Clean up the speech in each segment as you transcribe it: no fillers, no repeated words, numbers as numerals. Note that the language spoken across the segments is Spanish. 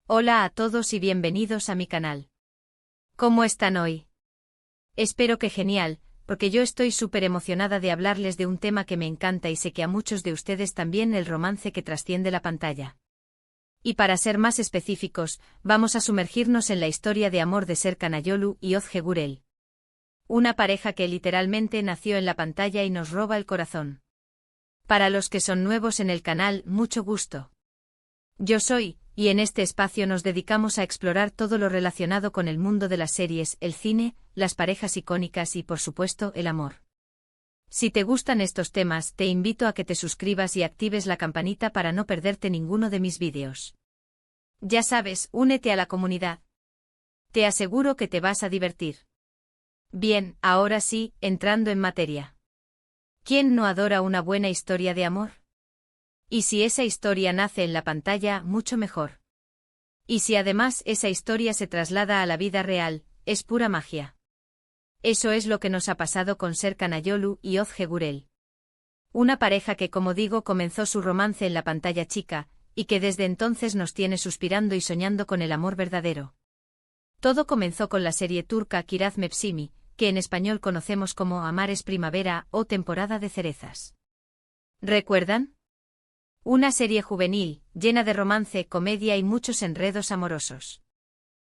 Hola a todos y bienvenidos a mi canal. ¿Cómo están hoy? Espero que genial, porque yo estoy súper emocionada de hablarles de un tema que me encanta y sé que a muchos de ustedes también, el romance que trasciende la pantalla. Y para ser más específicos, vamos a sumergirnos en la historia de amor de Serkan Ayolu y Ozge Gürel. Una pareja que literalmente nació en la pantalla y nos roba el corazón. Para los que son nuevos en el canal, mucho gusto. Yo soy, y en este espacio nos dedicamos a explorar todo lo relacionado con el mundo de las series, el cine, las parejas icónicas y, por supuesto, el amor. Si te gustan estos temas, te invito a que te suscribas y actives la campanita para no perderte ninguno de mis vídeos. Ya sabes, únete a la comunidad. Te aseguro que te vas a divertir. Bien, ahora sí, entrando en materia. ¿Quién no adora una buena historia de amor? Y si esa historia nace en la pantalla, mucho mejor. Y si además esa historia se traslada a la vida real, es pura magia. Eso es lo que nos ha pasado con Serkan Ayolu y Ozge Gürel. Una pareja que, como digo, comenzó su romance en la pantalla chica, y que desde entonces nos tiene suspirando y soñando con el amor verdadero. Todo comenzó con la serie turca Kiraz Mevsimi, que en español conocemos como Amar es primavera o Temporada de cerezas. ¿Recuerdan? Una serie juvenil, llena de romance, comedia y muchos enredos amorosos.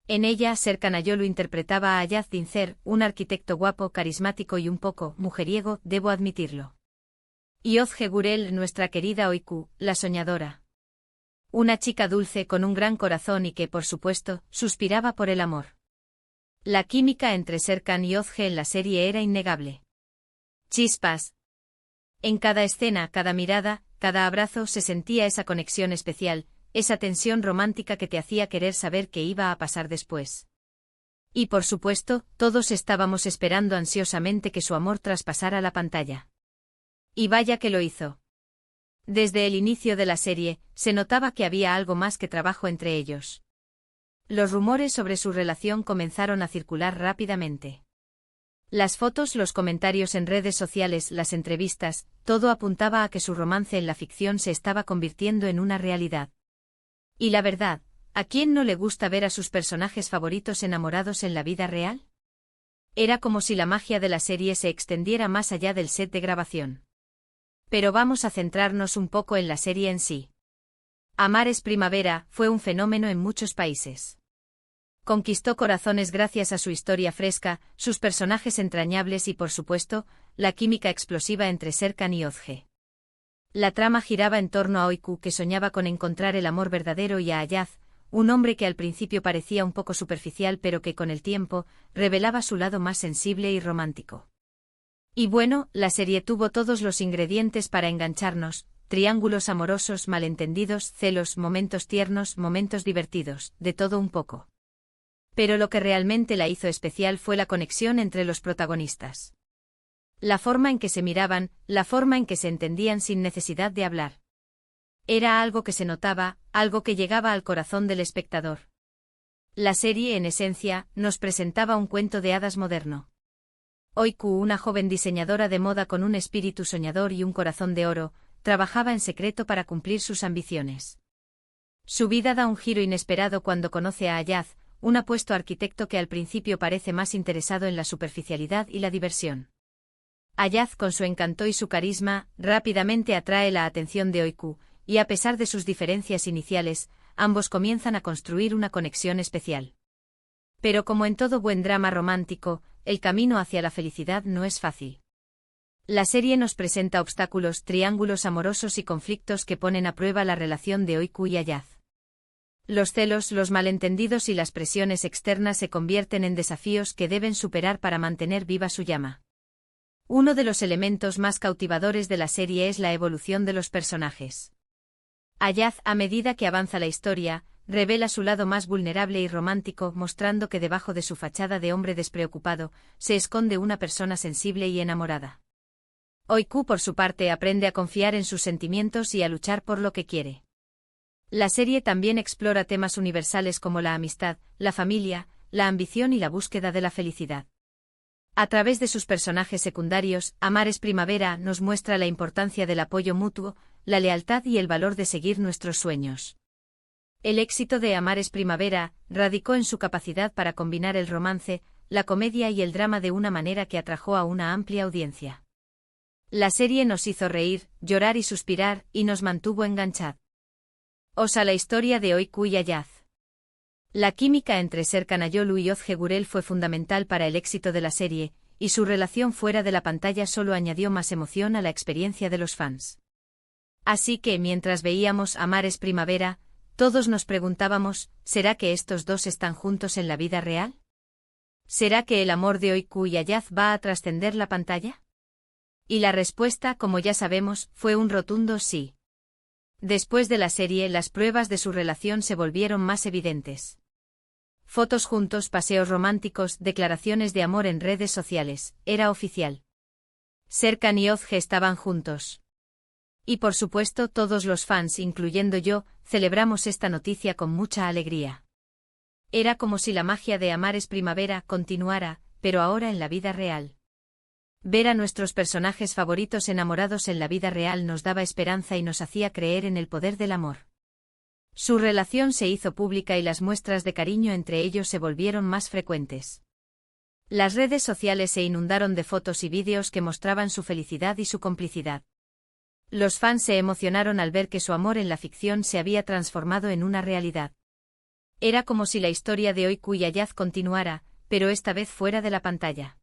En ella, Serkan Ayolu interpretaba a Ayaz Dincer, un arquitecto guapo, carismático y un poco mujeriego, debo admitirlo. Y Ozge Gürel, nuestra querida Oiku, la soñadora. Una chica dulce con un gran corazón y que, por supuesto, suspiraba por el amor. La química entre Serkan y Ozge en la serie era innegable. Chispas. En cada escena, cada mirada, cada abrazo se sentía esa conexión especial, esa tensión romántica que te hacía querer saber qué iba a pasar después. Y por supuesto, todos estábamos esperando ansiosamente que su amor traspasara la pantalla. Y vaya que lo hizo. Desde el inicio de la serie, se notaba que había algo más que trabajo entre ellos. Los rumores sobre su relación comenzaron a circular rápidamente. Las fotos, los comentarios en redes sociales, las entrevistas, todo apuntaba a que su romance en la ficción se estaba convirtiendo en una realidad. Y la verdad, ¿a quién no le gusta ver a sus personajes favoritos enamorados en la vida real? Era como si la magia de la serie se extendiera más allá del set de grabación. Pero vamos a centrarnos un poco en la serie en sí. Amar es primavera fue un fenómeno en muchos países. Conquistó corazones gracias a su historia fresca, sus personajes entrañables y, por supuesto, la química explosiva entre Serkan y Ozge. La trama giraba en torno a Oiku, que soñaba con encontrar el amor verdadero, y a Ayaz, un hombre que al principio parecía un poco superficial pero que con el tiempo revelaba su lado más sensible y romántico. Y bueno, la serie tuvo todos los ingredientes para engancharnos: triángulos amorosos, malentendidos, celos, momentos tiernos, momentos divertidos, de todo un poco. Pero lo que realmente la hizo especial fue la conexión entre los protagonistas. La forma en que se miraban, la forma en que se entendían sin necesidad de hablar. Era algo que se notaba, algo que llegaba al corazón del espectador. La serie, en esencia, nos presentaba un cuento de hadas moderno. Oiku, una joven diseñadora de moda con un espíritu soñador y un corazón de oro, trabajaba en secreto para cumplir sus ambiciones. Su vida da un giro inesperado cuando conoce a Ayaz, un apuesto arquitecto que al principio parece más interesado en la superficialidad y la diversión. Ayaz, con su encanto y su carisma, rápidamente atrae la atención de Oiku, y a pesar de sus diferencias iniciales, ambos comienzan a construir una conexión especial. Pero como en todo buen drama romántico, el camino hacia la felicidad no es fácil. La serie nos presenta obstáculos, triángulos amorosos y conflictos que ponen a prueba la relación de Oiku y Ayaz. Los celos, los malentendidos y las presiones externas se convierten en desafíos que deben superar para mantener viva su llama. Uno de los elementos más cautivadores de la serie es la evolución de los personajes. Ayaz, a medida que avanza la historia, revela su lado más vulnerable y romántico, mostrando que debajo de su fachada de hombre despreocupado, se esconde una persona sensible y enamorada. Oiku, por su parte, aprende a confiar en sus sentimientos y a luchar por lo que quiere. La serie también explora temas universales como la amistad, la familia, la ambición y la búsqueda de la felicidad. A través de sus personajes secundarios, Amar es primavera nos muestra la importancia del apoyo mutuo, la lealtad y el valor de seguir nuestros sueños. El éxito de Amar es Primavera radicó en su capacidad para combinar el romance, la comedia y el drama de una manera que atrajo a una amplia audiencia. La serie nos hizo reír, llorar y suspirar, y nos mantuvo enganchados. A la historia de Oiku y Ayaz. La química entre Serkan Ayolu y Ozge Gurel fue fundamental para el éxito de la serie, y su relación fuera de la pantalla solo añadió más emoción a la experiencia de los fans. Así que mientras veíamos Amar es Primavera, todos nos preguntábamos, ¿será que estos dos están juntos en la vida real? ¿Será que el amor de Oiku y Ayaz va a trascender la pantalla? Y la respuesta, como ya sabemos, fue un rotundo sí. Después de la serie, las pruebas de su relación se volvieron más evidentes. Fotos juntos, paseos románticos, declaraciones de amor en redes sociales, era oficial. Serkan y Ozge estaban juntos. Y por supuesto todos los fans, incluyendo yo, celebramos esta noticia con mucha alegría. Era como si la magia de Amar es Primavera continuara, pero ahora en la vida real. Ver a nuestros personajes favoritos enamorados en la vida real nos daba esperanza y nos hacía creer en el poder del amor. Su relación se hizo pública y las muestras de cariño entre ellos se volvieron más frecuentes. Las redes sociales se inundaron de fotos y vídeos que mostraban su felicidad y su complicidad. Los fans se emocionaron al ver que su amor en la ficción se había transformado en una realidad. Era como si la historia de Oiku y Ayaz continuara, pero esta vez fuera de la pantalla.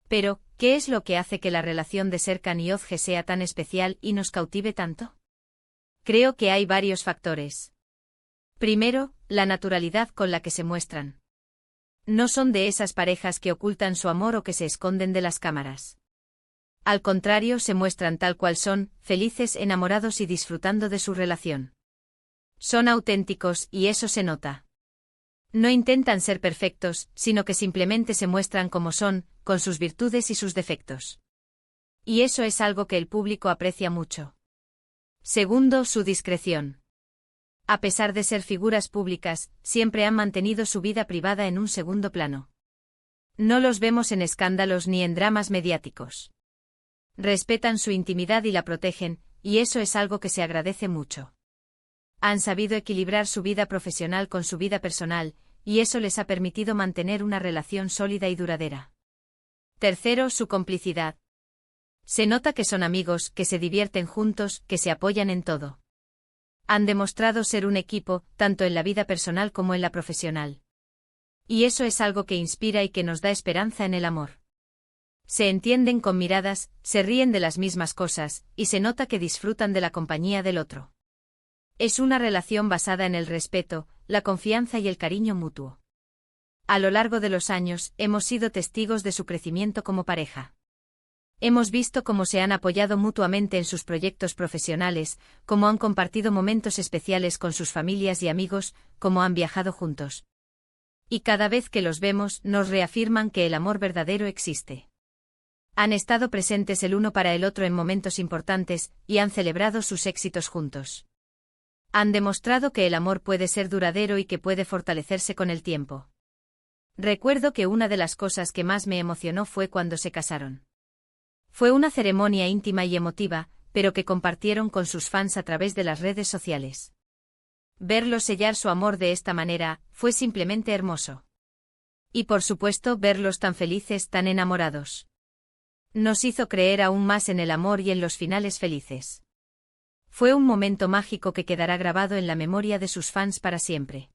Pero, ¿qué es lo que hace que la relación de Serkan y Ozge sea tan especial y nos cautive tanto? Creo que hay varios factores. Primero, la naturalidad con la que se muestran. No son de esas parejas que ocultan su amor o que se esconden de las cámaras. Al contrario, se muestran tal cual son, felices, enamorados y disfrutando de su relación. Son auténticos, y eso se nota. No intentan ser perfectos, sino que simplemente se muestran como son, con sus virtudes y sus defectos. Y eso es algo que el público aprecia mucho. Segundo, su discreción. A pesar de ser figuras públicas, siempre han mantenido su vida privada en un segundo plano. No los vemos en escándalos ni en dramas mediáticos. Respetan su intimidad y la protegen, y eso es algo que se agradece mucho. Han sabido equilibrar su vida profesional con su vida personal, y eso les ha permitido mantener una relación sólida y duradera. Tercero, su complicidad. Se nota que son amigos, que se divierten juntos, que se apoyan en todo. Han demostrado ser un equipo, tanto en la vida personal como en la profesional. Y eso es algo que inspira y que nos da esperanza en el amor. Se entienden con miradas, se ríen de las mismas cosas, y se nota que disfrutan de la compañía del otro. Es una relación basada en el respeto, la confianza y el cariño mutuo. A lo largo de los años, hemos sido testigos de su crecimiento como pareja. Hemos visto cómo se han apoyado mutuamente en sus proyectos profesionales, cómo han compartido momentos especiales con sus familias y amigos, cómo han viajado juntos. Y cada vez que los vemos, nos reafirman que el amor verdadero existe. Han estado presentes el uno para el otro en momentos importantes, y han celebrado sus éxitos juntos. Han demostrado que el amor puede ser duradero y que puede fortalecerse con el tiempo. Recuerdo que una de las cosas que más me emocionó fue cuando se casaron. Fue una ceremonia íntima y emotiva, pero que compartieron con sus fans a través de las redes sociales. Verlos sellar su amor de esta manera, fue simplemente hermoso. Y por supuesto, verlos tan felices, tan enamorados. Nos hizo creer aún más en el amor y en los finales felices. Fue un momento mágico que quedará grabado en la memoria de sus fans para siempre.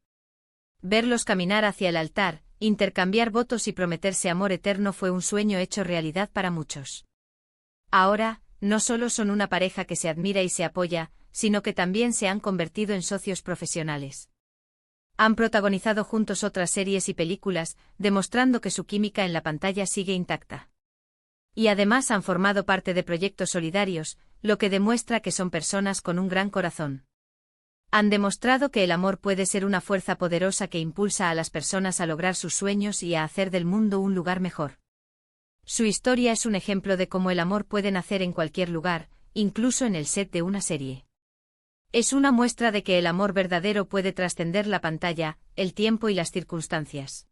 Verlos caminar hacia el altar, intercambiar votos y prometerse amor eterno fue un sueño hecho realidad para muchos. Ahora, no solo son una pareja que se admira y se apoya, sino que también se han convertido en socios profesionales. Han protagonizado juntos otras series y películas, demostrando que su química en la pantalla sigue intacta. Y además han formado parte de proyectos solidarios, lo que demuestra que son personas con un gran corazón. Han demostrado que el amor puede ser una fuerza poderosa que impulsa a las personas a lograr sus sueños y a hacer del mundo un lugar mejor. Su historia es un ejemplo de cómo el amor puede nacer en cualquier lugar, incluso en el set de una serie. Es una muestra de que el amor verdadero puede trascender la pantalla, el tiempo y las circunstancias.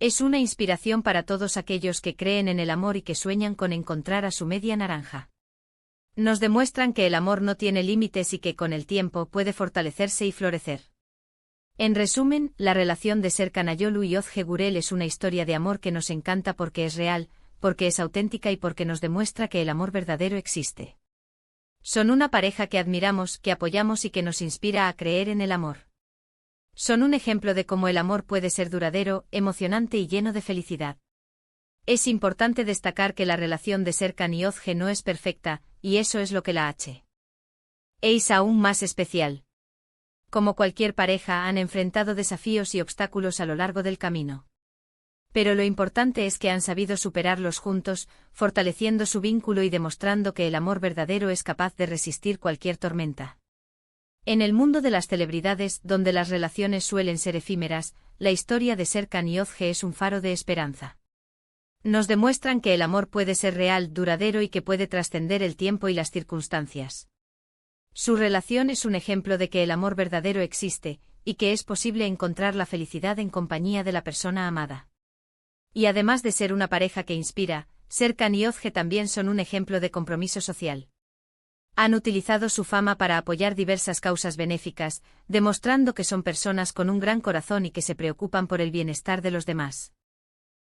Es una inspiración para todos aquellos que creen en el amor y que sueñan con encontrar a su media naranja. Nos demuestran que el amor no tiene límites y que con el tiempo puede fortalecerse y florecer. En resumen, la relación de Serkan Ayolu y Ozge Gürel es una historia de amor que nos encanta porque es real, porque es auténtica y porque nos demuestra que el amor verdadero existe. Son una pareja que admiramos, que apoyamos y que nos inspira a creer en el amor. Son un ejemplo de cómo el amor puede ser duradero, emocionante y lleno de felicidad. Es importante destacar que la relación de Serkan y Ozge no es perfecta, y eso es lo que la es aún más especial. Como cualquier pareja, han enfrentado desafíos y obstáculos a lo largo del camino. Pero lo importante es que han sabido superarlos juntos, fortaleciendo su vínculo y demostrando que el amor verdadero es capaz de resistir cualquier tormenta. En el mundo de las celebridades, donde las relaciones suelen ser efímeras, la historia de Serkan y Ozge es un faro de esperanza. Nos demuestran que el amor puede ser real, duradero y que puede trascender el tiempo y las circunstancias. Su relación es un ejemplo de que el amor verdadero existe, y que es posible encontrar la felicidad en compañía de la persona amada. Y además de ser una pareja que inspira, Serkan y Ozge también son un ejemplo de compromiso social. Han utilizado su fama para apoyar diversas causas benéficas, demostrando que son personas con un gran corazón y que se preocupan por el bienestar de los demás.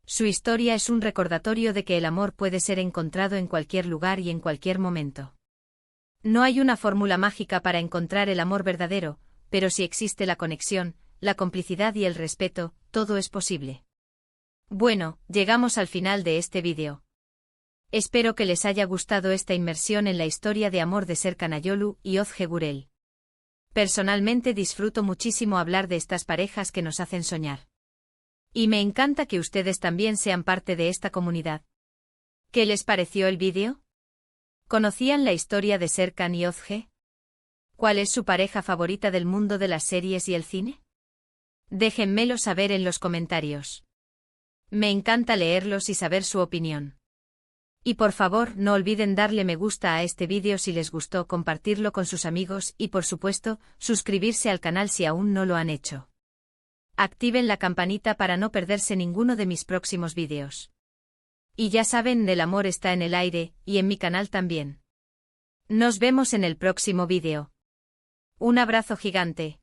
Su historia es un recordatorio de que el amor puede ser encontrado en cualquier lugar y en cualquier momento. No hay una fórmula mágica para encontrar el amor verdadero, pero si existe la conexión, la complicidad y el respeto, todo es posible. Bueno, llegamos al final de este vídeo. Espero que les haya gustado esta inmersión en la historia de amor de Serkan Ayolu y Ozge Gürel. Personalmente disfruto muchísimo hablar de estas parejas que nos hacen soñar. Y me encanta que ustedes también sean parte de esta comunidad. ¿Qué les pareció el vídeo? ¿Conocían la historia de Serkan y Ozge? ¿Cuál es su pareja favorita del mundo de las series y el cine? Déjenmelo saber en los comentarios. Me encanta leerlos y saber su opinión. Y por favor, no olviden darle me gusta a este vídeo si les gustó, compartirlo con sus amigos y por supuesto, suscribirse al canal si aún no lo han hecho. Activen la campanita para no perderse ninguno de mis próximos vídeos. Y ya saben, el amor está en el aire, y en mi canal también. Nos vemos en el próximo vídeo. Un abrazo gigante.